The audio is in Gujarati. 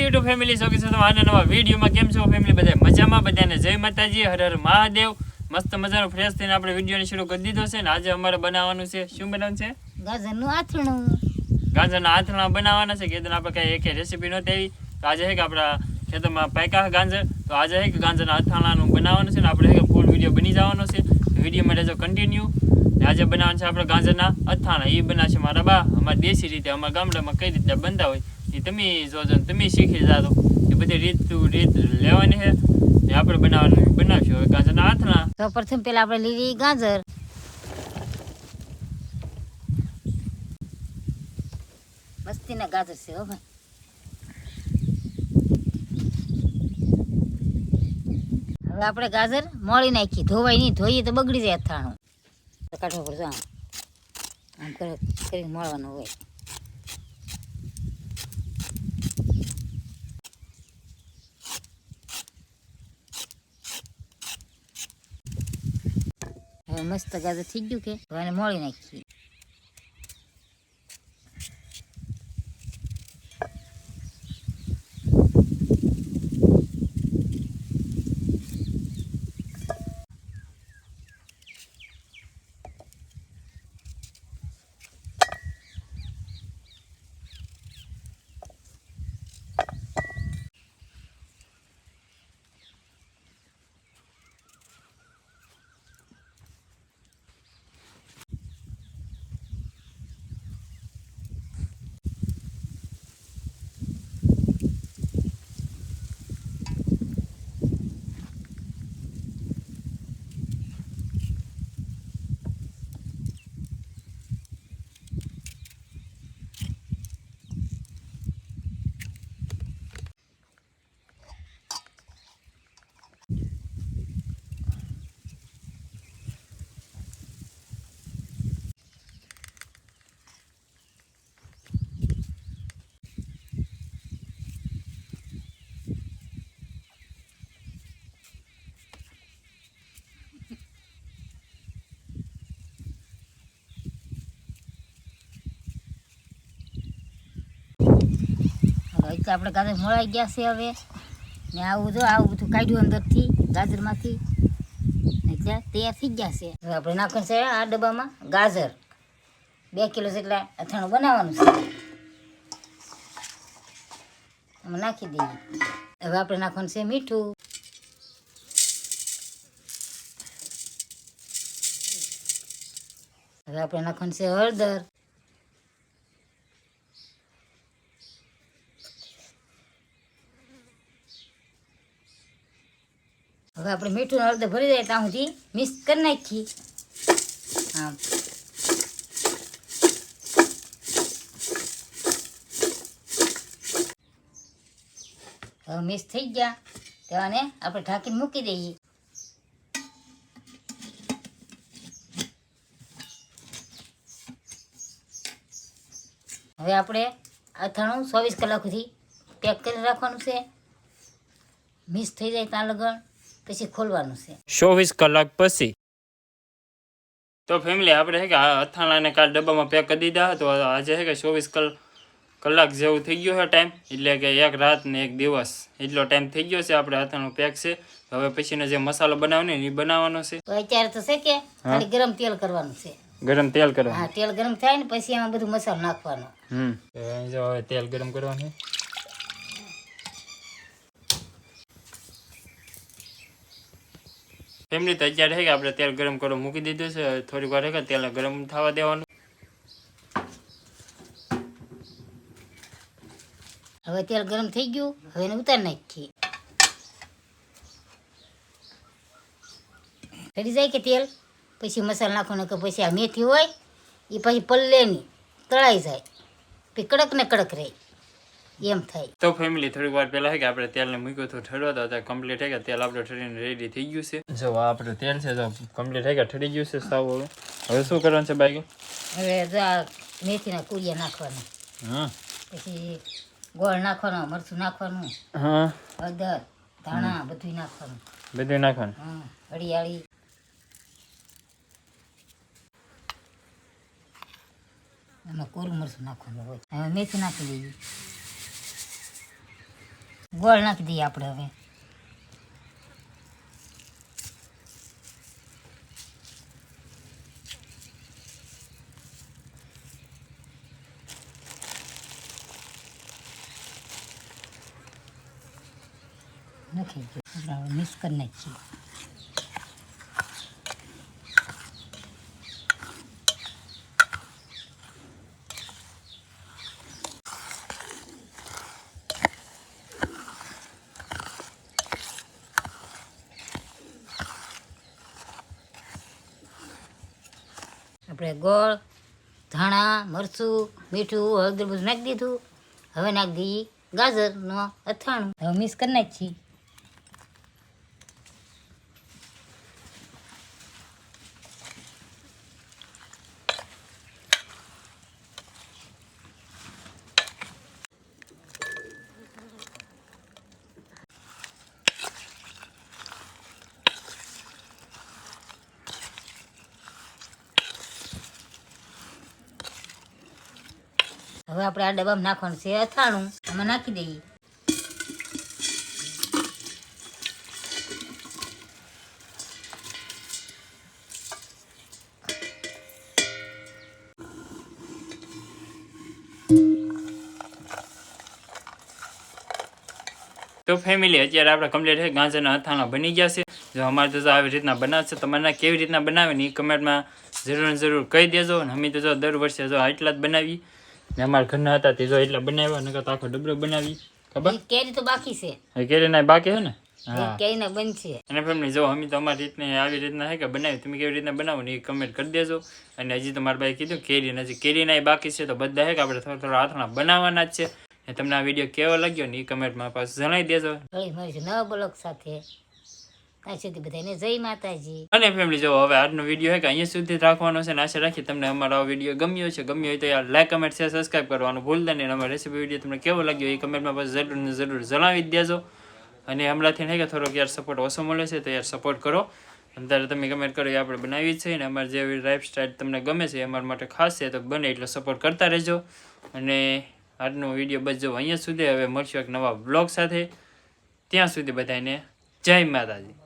યુટ્યુબ ફેમિલી સ્વાગત છે તમારા નવા વિડીયોમાં. કેમ છો ફેમિલી? બધા મજામાં? બધાને જય માતાજી, હર હર મહાદેવ. મસ્ત મજાનો ફ્રેશ થઈને આપણે વિડીયોને શરૂ કરી દીધો છે ને આજે અમારે બનાવવાનું છે. શું બનાવવાનું છે? ગાજરનું આથણું. ગાજરના આથણા બનાવવાના છે. કે આપણે કઈ એક રેસીપી નહોતી આવી તો આજે છે કે આપણા ખેતરમાં પાક્યા ગાજર, તો આજે છે કે ગાજરના આથણાનું બનાવવાનું છે ને આપણે છે કે ફૂલ વિડીયો બની જવાનો છે. વિડીયોમાં રહેજો કન્ટિન્યુ. આજે બનાવવાનું છે આપણે ગાજરના અથાણા. એ બનાવશે મારા બા, અમારી દેશી રીતે, અમારા ગામડામાં કઈ રીતે બનતા હોય એ તમે જોજો, તમે શીખી જાજો. એ બધી રીત લેવાની છે ને આપણે બનાવશું હવે ગાજરના આથણા. તો પ્રથમ પેલા આપણે લીધી ગાજર. મસ્તીના ગાજર છે હો ભાઈ. હવે આપણે ગાજર મોળી નાખી, ધોવાય નહીં, ધોઈએ તો બગડી જાય અથાણું. કાઢવો પડશે આમ કરીને મોળવાનું હોય. હવે મસ્ત ગાજર થઈ ગયું કે હવે એને મોળી નાખીએ. આપણે ગાજર મોળાઈ ગયા છે હવે ને આવું બધું કાઢ્યું અંદરથી ગાજરમાંથી એટલે તૈયાર થઈ ગયા છે. હવે આપણે નાખવાનું છે આ ડબ્બામાં ગાજર. 2 કિલો જેટલા અથાણું બનાવવાનું છે. આમાં નાખી દઈએ. હવે આપણે નાખવાનું છે મીઠું. હવે આપણે નાખવાનું છે હળદર. હવે આપણે મીઠું હળદર ભરી જાય ત્યાં સુધી મિક્સ કરી નાખી. આમ હવે મિક્સ થઈ ગયા તેવાને આપણે ઢાંકીને મૂકી દઈએ. હવે આપણે અથાણું 24 કલાક સુધી પેક કરી રાખવાનું છે. મિક્સ થઈ જાય ત્યાં લગન પછી ખોલવાનું છે 24 કલાક પછી. તો ફેમિલી આપણે છે કે આ અથાણાને કાલ ડબ્બામાં પેક કરી દીધા. તો આજે છે કે 24 કલાક જેવું થઈ ગયો છે ટાઈમ, એટલે કે 1 રાત ને 1 દિવસ એટલો ટાઈમ થઈ ગયો છે. આપણે અથાણું પેક છે. હવે પછીનો જે મસાલો બનાવવાનો એ બનાવવાનો છે. તો અત્યારે તો છે કે ખાલી ગરમ તેલ કરવાનું છે. ગરમ તેલ કરવાનું? હા, તેલ ગરમ થાય ને પછી એમાં બધું મસાલો નાખવાનો. જો હવે તેલ ગરમ કરવાનું. ફેમિલી તો અત્યારે છે કે આપણે તેલ ગરમ કરવા મૂકી દીધું છે. થોડીક વાર છે તેલ ગરમ થવા દેવાનું. હવે તેલ ગરમ થઈ ગયું, હવે એને ઉતારી નાખીએ. ચડી જાય કે તેલ પછી મસાલો નાખવાનો. કે પછી આ મેથી હોય એ પછી પલ્લે નહીં, તળાઈ જાય પછી કડક ને કડક રહે એમ થાય. તો ફેમિલી થોડીક વાર પહેલા છે કે આપણે તેલને મૂક્યું તો ઠરવા તો કમ્પ્લીટ છે કે તેલ આપણે ઠરીને રેડી થઈ ગયું છે. જો આ આપણું તેલ છે જો કમ્પ્લીટ છે કે ઠરી ગયું છે સાવ. હવે શું કરવાનું છે બાકી? હવે જો આ મેથીના કુરિયા નાખવાના. પછી ગોળ નાખવાનો, મરચું નાખવાનું, હળદર, ધાણા બધું નાખવાનું. હળિયાળી એમાં કોરું મરચું નાખવાનું હોય. હવે મેથી નાખી દઈએ. ગોળ નાખી દઈએ આપણે હવે. નાખી દો. આપણે મિક્સ કરી નાખીએ. આપણે ગોળ, ધાણા, મરચું, મીઠું, હળદર બધું નાખી દીધું. હવે નાખી દઈએ ગાજરનો અથાણું. હવે મિક્સ કરી નાખીએ. હવે આપણે આ ડબ્બામાં નાખવાનું છે અથાણું. આમાં નાખી દઈએ. તો ફેમિલી અત્યારે આપણે કમ્પ્લીટ છે ગાજરના અથાણા બની ગયા છે. જો અમારે તો આવી રીતના બનાવશે, તમારે કેવી રીતના બનાવે ને એ કમેન્ટમાં જરૂર કહી દેજો. અને અમે તો જો દર વર્ષે જો આટલા જ બનાવી ને અમારા ઘરના હતા તે જો એટલા બનાવ્યા, નકર તો આખો ડબરો બનાવી. ખબર કેરી તો બાકી છે. કેરી ના બાકી છે ને. હા, કેરી ના બનશે. અને ફેમિલી જો અમે તો અમારી રીતને આવી રીતના છે કે બનાવી, તમે કેવી રીતના બનાવો ને એ કમેન્ટ કરી દેજો. અને હજી તો મારા ભાઈ કીધું કેરી ના બાકી છે, તો બધા છે કે આપણે થોડા અથાણા બનાવવાના જ છે. ને તમને આ વિડીયો કેવો લાગ્યો ને એ કમેન્ટમાં પાછું જણાવી દેજો. નવા બ્લોગ સાથે ત્યાં સુધી બધાને જય માતાજી. અને ફેમિલી જો હવે આજનો વિડીયો છે કે અહીંયા સુધી રાખવાનો છે. ને આશા રાખી તમને અમારો આ વિડીયો ગમ્યો હોય તો યાર લાઈક, કમેન્ટ, શેર, સબસ્ક્રાઈબ કરવાનું ભૂલતા નહીં. અમારો રેસીપી વિડીયો તમને કેવો લાગ્યો એ કમેન્ટમાં પાછું જરૂર જણાવી જ દેજો. અને હમણાંથી નહીં કે થોડોક યાર સપોર્ટ ઓછો મળે છે, તો યાર સપોર્ટ કરો. અત્યારે તમે કમેન્ટ કરો એ આપણે બનાવી જ છે. ને અમારે જેવી લાઈફ સ્ટાઈલ તમને ગમે છે અમારા માટે ખાસ છે, તો બને એટલો સપોર્ટ કરતા રહેજો. અને આજનો વિડીયો બસ જો અહીંયા સુધી. હવે મળશું એક નવા બ્લોગ સાથે. ત્યાં સુધી બધાને જય માતાજી.